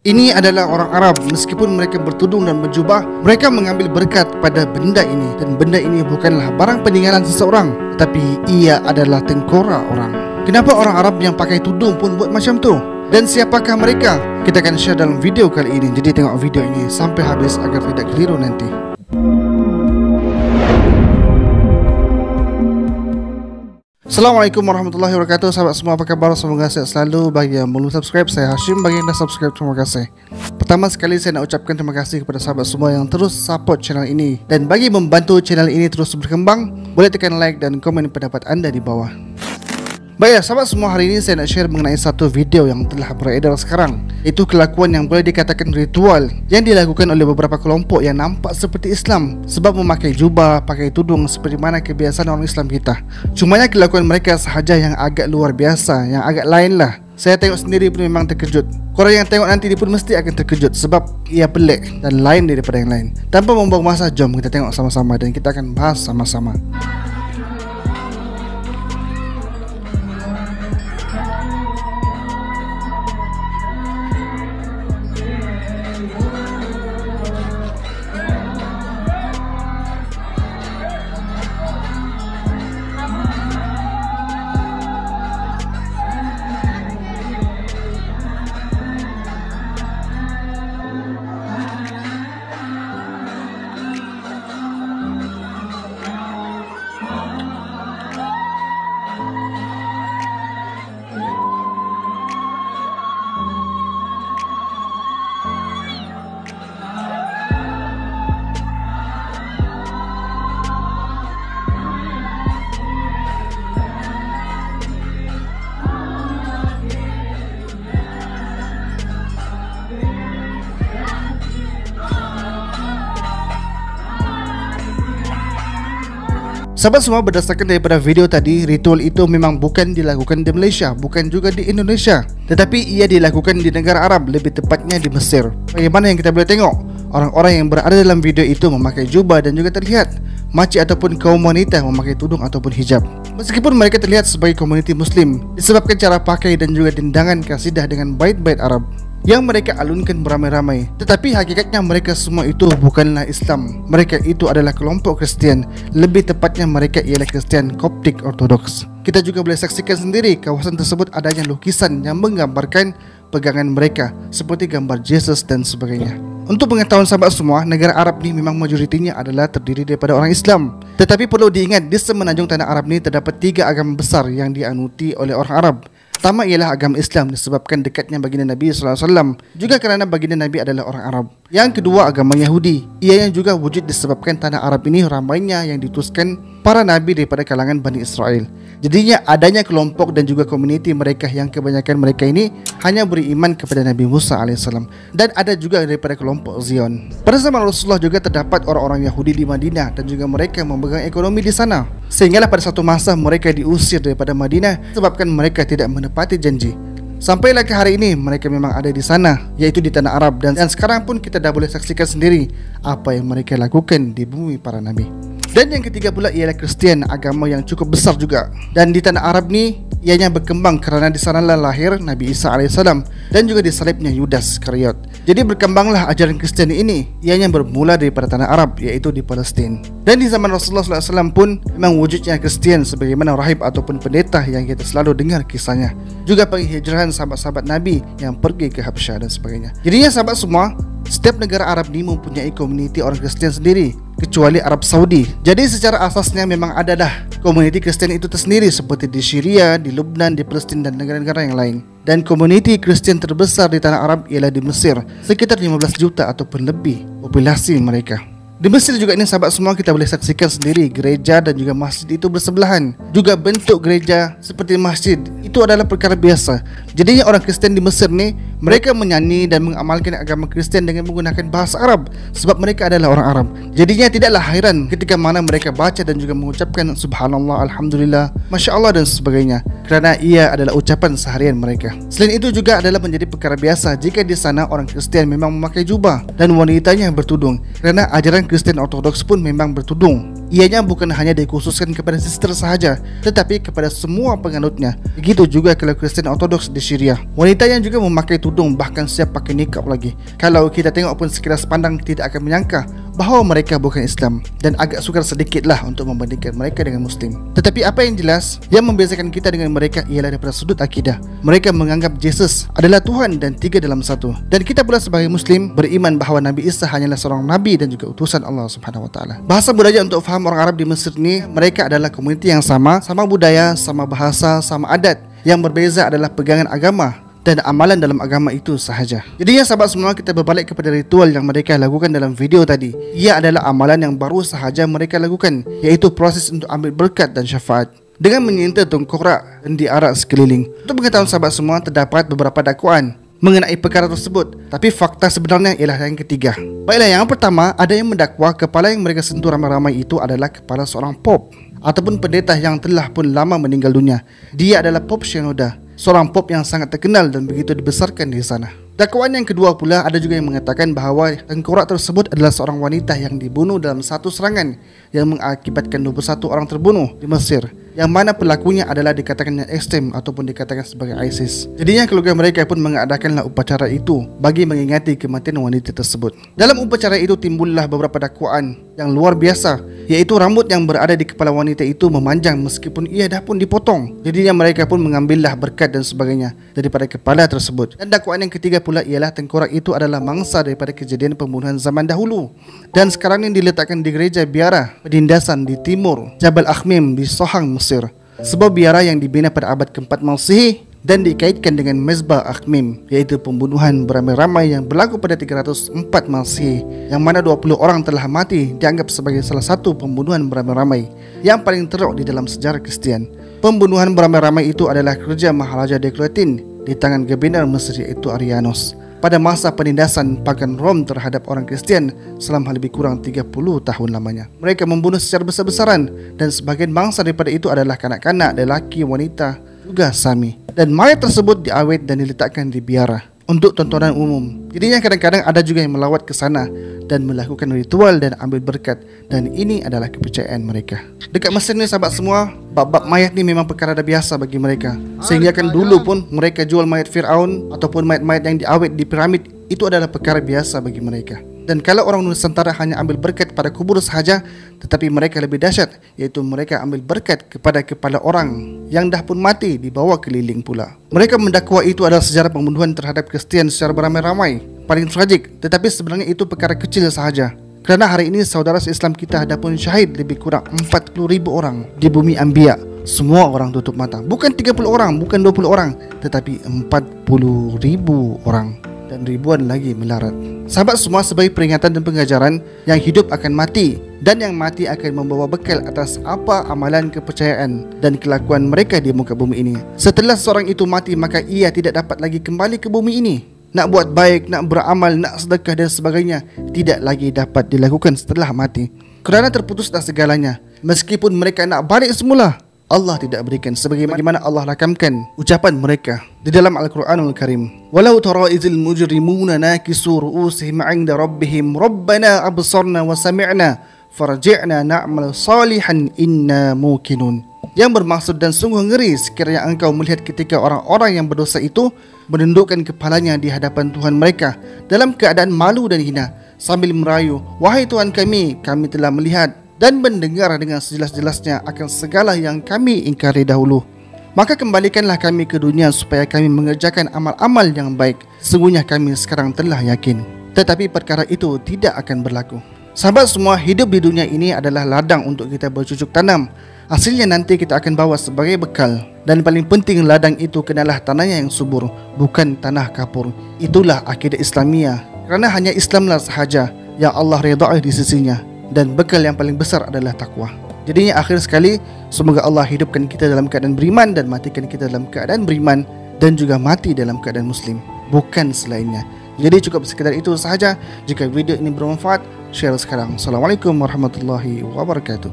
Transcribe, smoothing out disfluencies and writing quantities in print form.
Ini adalah orang Arab. Meskipun mereka bertudung dan berjubah, mereka mengambil berkat pada benda ini. Dan benda ini bukanlah barang peninggalan seseorang, tetapi ia adalah tengkorak orang. Kenapa orang Arab yang pakai tudung pun buat macam tu? Dan siapakah mereka? Kita akan share dalam video kali ini. Jadi tengok video ini sampai habis agar tidak keliru nanti. Assalamualaikum warahmatullahi wabarakatuh. Sahabat semua, apa khabar? Semoga sehat selalu. Bagi yang belum subscribe, saya Hashim. Bagi yang dah subscribe, terima kasih. Pertama sekali saya nak ucapkan terima kasih kepada sahabat semua yang terus support channel ini. Dan bagi membantu channel ini terus berkembang, boleh tekan like dan komen pendapat anda di bawah. Baiklah sahabat semua, hari ini saya nak share mengenai satu video yang telah beredar sekarang. Itu kelakuan yang boleh dikatakan ritual yang dilakukan oleh beberapa kelompok yang nampak seperti Islam, sebab memakai jubah, pakai tudung seperti mana kebiasaan orang Islam kita. Cumanya kelakuan mereka sahaja yang agak luar biasa, yang agak lain lah. Saya tengok sendiri pun memang terkejut. Korang yang tengok nanti dia pun mesti akan terkejut, sebab ia pelik dan lain daripada yang lain. Tanpa membuang masa, jom kita tengok sama-sama dan kita akan bahas sama-sama. Sahabat semua, berdasarkan daripada video tadi, ritual itu memang bukan dilakukan di Malaysia, bukan juga di Indonesia, tetapi ia dilakukan di negara Arab, lebih tepatnya di Mesir. Bagaimana yang kita boleh tengok? Orang-orang yang berada dalam video itu memakai jubah dan juga terlihat makcik ataupun kaum wanita memakai tudung ataupun hijab. Meskipun mereka terlihat sebagai komuniti Muslim, disebabkan cara pakai dan juga dendangan kasidah dengan bait-bait Arab yang mereka alunkan beramai-ramai, tetapi hakikatnya mereka semua itu bukanlah Islam. Mereka itu adalah kelompok Kristian. Lebih tepatnya mereka ialah Kristian Koptik Ortodoks. Kita juga boleh saksikan sendiri kawasan tersebut adanya lukisan yang menggambarkan pegangan mereka, seperti gambar Yesus dan sebagainya. Untuk pengetahuan sahabat semua, negara Arab ni memang majoritinya adalah terdiri daripada orang Islam. Tetapi perlu diingat, di semenanjung tanah Arab ni terdapat 3 agama besar yang dianuti oleh orang Arab. Pertama ialah agama Islam, disebabkan dekatnya baginda Nabi SAW, juga kerana baginda Nabi adalah orang Arab. Yang kedua agama Yahudi. Ia yang juga wujud disebabkan tanah Arab ini ramainya yang diutuskan para nabi daripada kalangan Bani Israel. Jadinya adanya kelompok dan juga komuniti mereka yang kebanyakan mereka ini hanya beriman kepada Nabi Musa AS. Dan ada juga daripada kelompok Zion. Pada zaman Rasulullah juga terdapat orang-orang Yahudi di Madinah dan juga mereka memegang ekonomi di sana. Sehinggalah pada satu masa mereka diusir daripada Madinah sebabkan mereka tidak menepati janji. Sampailah ke hari ini mereka memang ada di sana, iaitu di tanah Arab, dan sekarang pun kita dah boleh saksikan sendiri apa yang mereka lakukan di bumi para nabi. Dan yang ketiga pula ialah Kristian, agama yang cukup besar juga. Dan di tanah Arab ni ianya berkembang kerana di sanalah lahir Nabi Isa AS dan juga disalibnya Yudas Kariot. Jadi berkembanglah ajaran Kristian ini. Ianya bermula daripada tanah Arab, iaitu di Palestin. Dan di zaman Rasulullah SAW pun memang wujudnya Kristian, sebagaimana rahib ataupun pendeta yang kita selalu dengar kisahnya. Juga penghijrahan sahabat-sahabat Nabi yang pergi ke Habsyah dan sebagainya. Jadinya sahabat semua, setiap negara Arab ni mempunyai komuniti orang Kristian sendiri, kecuali Arab Saudi. Jadi secara asasnya memang ada dah komuniti Kristian itu tersendiri, seperti di Syria, di Lebanon, di Palestin dan negara-negara yang lain. Dan komuniti Kristian terbesar di tanah Arab ialah di Mesir, sekitar 15 juta ataupun lebih populasi mereka. Di Mesir juga ini sahabat semua, kita boleh saksikan sendiri gereja dan juga masjid itu bersebelahan. Juga bentuk gereja seperti masjid itu adalah perkara biasa. Jadinya orang Kristian di Mesir ni, mereka menyanyi dan mengamalkan agama Kristian dengan menggunakan bahasa Arab, sebab mereka adalah orang Arab. Jadinya tidaklah hairan ketika mana mereka baca dan juga mengucapkan Subhanallah, Alhamdulillah, Masya Allah dan sebagainya, kerana ia adalah ucapan seharian mereka. Selain itu juga adalah menjadi perkara biasa jika di sana orang Kristian memang memakai jubah dan wanitanya bertudung, kerana ajaran Kristian Ortodoks pun memang bertudung. Ianya bukan hanya dikhususkan kepada sister sahaja, tetapi kepada semua penganutnya. Begitu juga kalau Kristen Ortodoks di Syria. Wanita yang juga memakai tudung, bahkan siap pakai nikab lagi. Kalau kita tengok pun sekilas pandang tidak akan menyangka bahawa mereka bukan Islam, dan agak sukar sedikitlah untuk membandingkan mereka dengan Muslim. Tetapi apa yang jelas, yang membezakan kita dengan mereka ialah daripada sudut akidah. Mereka menganggap Yesus adalah Tuhan dan 3 dalam 1. Dan kita pula sebagai Muslim beriman bahawa Nabi Isa hanyalah seorang Nabi dan juga utusan Allah Subhanahu Wa Taala. Bahasa budaya untuk faham orang Arab di Mesir ni, mereka adalah komuniti yang sama budaya, sama bahasa, sama adat. Yang berbeza adalah pegangan agama dan amalan dalam agama itu sahaja. Jadinya sahabat semua, kita berbalik kepada ritual yang mereka lakukan dalam video tadi. Ia adalah amalan yang baru sahaja mereka lakukan, iaitu proses untuk ambil berkat dan syafaat dengan menyentuh tengkorak dan diarak sekeliling. Untuk pengetahuan sahabat semua, terdapat beberapa dakwaan mengenai perkara tersebut, tapi fakta sebenarnya ialah yang ketiga. Baiklah, yang pertama, ada yang mendakwa kepala yang mereka sentuh ramai-ramai itu adalah kepala seorang pop ataupun pendeta yang telah pun lama meninggal dunia. Dia adalah Pop Shenouda, seorang pop yang sangat terkenal dan begitu dibesarkan di sana. Dakwaan yang kedua pula, ada juga yang mengatakan bahawa tengkorak tersebut adalah seorang wanita yang dibunuh dalam satu serangan yang mengakibatkan 21 orang terbunuh di Mesir, yang mana pelakunya adalah dikatakan ekstrem ataupun dikatakan sebagai ISIS. Jadinya keluarga mereka pun mengadakanlah upacara itu bagi mengingati kematian wanita tersebut. Dalam upacara itu timbullah beberapa dakwaan yang luar biasa, iaitu rambut yang berada di kepala wanita itu memanjang meskipun ia dah pun dipotong. Jadinya mereka pun mengambillah berkat dan sebagainya daripada kepala tersebut. Dan dakwaan yang ketiga pula ialah tengkorak itu adalah mangsa daripada kejadian pembunuhan zaman dahulu, dan sekarang ini diletakkan di gereja biara penindasan di timur Jabal Akhmim di Sohang, Mesir. Sebuah biara yang dibina pada abad ke-4 Masehi dan dikaitkan dengan Mezbah Akhmim, iaitu pembunuhan beramai-ramai yang berlaku pada 304 Masehi, yang mana 20 orang telah mati, dianggap sebagai salah satu pembunuhan beramai-ramai yang paling teruk di dalam sejarah Kristian. Pembunuhan beramai-ramai itu adalah kerja Maharaja Diocletian di tangan Gubernur Mesir, iaitu Arianos, pada masa penindasan pagan Rom terhadap orang Kristian selama lebih kurang 30 tahun lamanya. Mereka membunuh secara besar-besaran, dan sebagian bangsa daripada itu adalah kanak-kanak, lelaki, wanita, juga Sami. Dan mayat tersebut diawet dan diletakkan di biara untuk tontonan umum. Jadinya kadang-kadang ada juga yang melawat ke sana dan melakukan ritual dan ambil berkat, dan ini adalah kepercayaan mereka. Dekat Mesir ni sahabat semua, bab-bab mayat ni memang perkara dah biasa bagi mereka. Sehingga kan dulu pun mereka jual mayat Fir'aun ataupun mayat-mayat yang diawet di piramid, itu adalah perkara biasa bagi mereka. Dan kalau orang Nusantara hanya ambil berkat pada kubur sahaja, tetapi mereka lebih dahsyat, iaitu mereka ambil berkat kepada kepala orang yang dah pun mati, dibawa keliling pula. Mereka mendakwa itu adalah sejarah pembunuhan terhadap Kristian secara beramai-ramai, paling tragik, tetapi sebenarnya itu perkara kecil sahaja. Kerana hari ini saudara Islam kita dah pun syahid lebih kurang 40,000 orang di bumi Anbiya. Semua orang tutup mata. Bukan 30 orang, bukan 20 orang, tetapi 40,000 orang. Dan ribuan lagi melarat. Sahabat semua, sebagai peringatan dan pengajaran, yang hidup akan mati dan yang mati akan membawa bekal atas apa amalan, kepercayaan dan kelakuan mereka di muka bumi ini. Setelah seorang itu mati, maka ia tidak dapat lagi kembali ke bumi ini. Nak buat baik, nak beramal, nak sedekah dan sebagainya tidak lagi dapat dilakukan setelah mati, kerana terputuslah segalanya. Meskipun mereka nak balik semula, Allah tidak berikan, sebagaimana Allah rakamkan ucapan mereka di dalam Al-Quranul Karim. Walau tara izil mujrimuna nakisu ru'usihim 'inda rabbihim rabbana absarna wa sami'na farji'na na'mal salihan inna muqinun. Yang bermaksud, dan sungguh ngeri sekiranya engkau melihat ketika orang-orang yang berdosa itu menundukkan kepalanya di hadapan Tuhan mereka dalam keadaan malu dan hina, sambil merayu, wahai Tuhan kami, kami telah melihat dan mendengar dengan sejelas-jelasnya akan segala yang kami ingkari dahulu. Maka kembalikanlah kami ke dunia supaya kami mengerjakan amal-amal yang baik. Sesungguhnya kami sekarang telah yakin, tetapi perkara itu tidak akan berlaku. Sahabat semua, hidup di dunia ini adalah ladang untuk kita bercucuk tanam. Hasilnya nanti kita akan bawa sebagai bekal. Dan paling penting, ladang itu kenalah tanahnya yang subur, bukan tanah kapur. Itulah akidah Islamiyah, kerana hanya Islamlah sahaja yang Allah redai di sisinya. Dan bekal yang paling besar adalah takwa. Jadinya akhir sekali, semoga Allah hidupkan kita dalam keadaan beriman dan matikan kita dalam keadaan beriman, dan juga mati dalam keadaan Muslim, bukan selainnya. Jadi cukup sekedar itu sahaja. Jika video ini bermanfaat, share sekarang. Assalamualaikum warahmatullahi wabarakatuh.